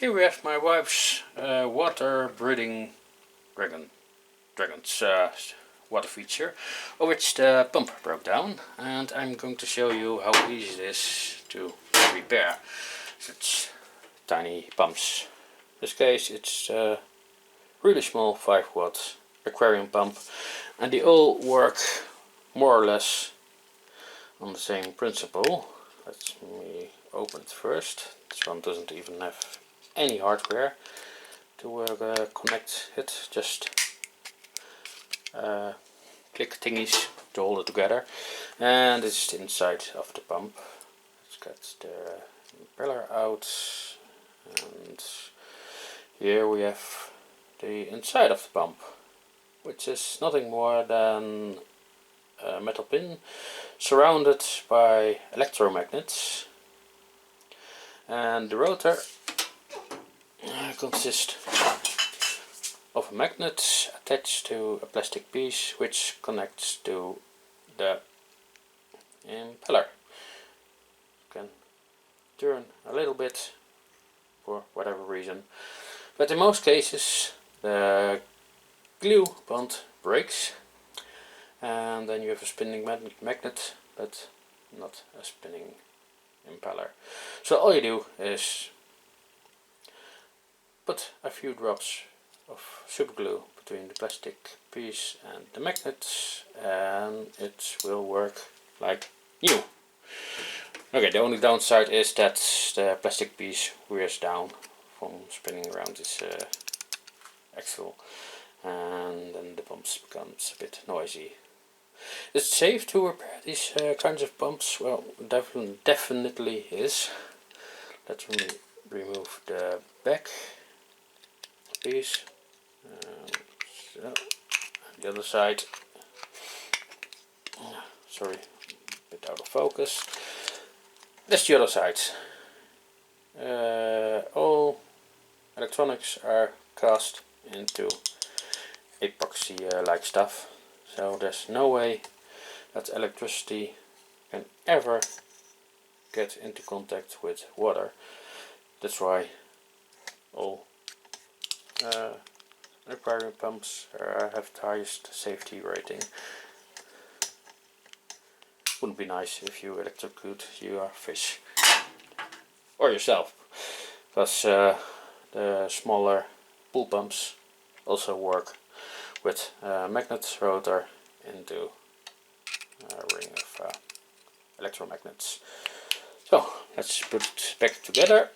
Here we have my wife's water breathing dragon's water feature, of which the pump broke down, and I'm going to show you how easy it is to repair such tiny pumps. In this case it's a really small 5-watt aquarium pump, and they all work more or less on the same principle. Let me open it first. This one doesn't even have any hardware to connect it, just click thingies to hold it together, and it's the inside of the pump. Let's get the impeller out, and here we have the inside of the pump, which is nothing more than a metal pin surrounded by electromagnets, and the rotor consists of a magnet attached to a plastic piece which connects to the impeller. You can turn a little bit for whatever reason, but in most cases the glue bond breaks, and then you have a spinning magnet but not a spinning impeller. So all you do is put a few drops of super glue between the plastic piece and the magnet, and it will work like new. Okay, the only downside is that the plastic piece wears down from spinning around this axle, and then the pumps becomes a bit noisy. It's safe to repair these kinds of pumps? Well, definitely is. Let me remove the back piece. So, the other side. Sorry, a bit out of focus. That's the other side. All electronics are cast into epoxy like stuff, so there's no way that electricity can ever get into contact with water. That's why all aquarium pumps have the highest safety rating. Wouldn't be nice if you electrocute your fish or yourself, because the smaller pool pumps also work with a magnet rotor into a ring of electromagnets. So let's put it back together,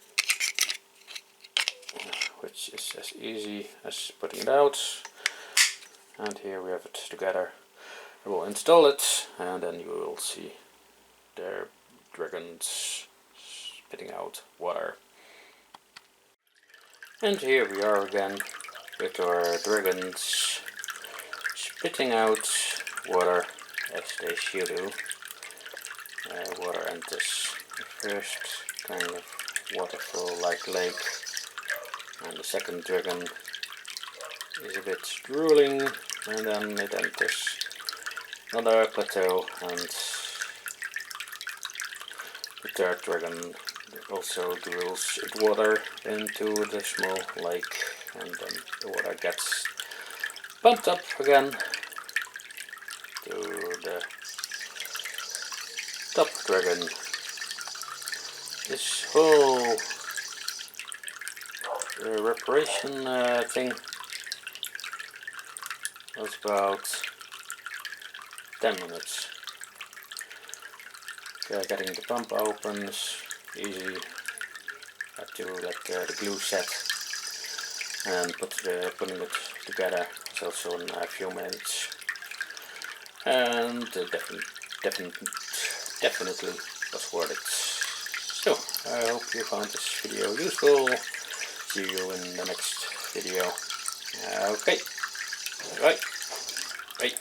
which is as easy as putting it out, and here we have it together. I will install it, and then you will see their dragons spitting out water. And here we are again with our dragons spitting out water as they should do. Water enters the first kind of waterfall like lake, and the second dragon is a bit drooling, and then it enters another plateau, and the third dragon also drools water into the small lake, and then the water gets pumped up again to the top dragon. This whole reparation thing was about 10 minutes. Getting the pump open is easy. Have to let the glue set, and putting it together is also in a few minutes. And definitely was worth it. So I hope you found this video useful. See you in the next video. Okay, bye. Bye.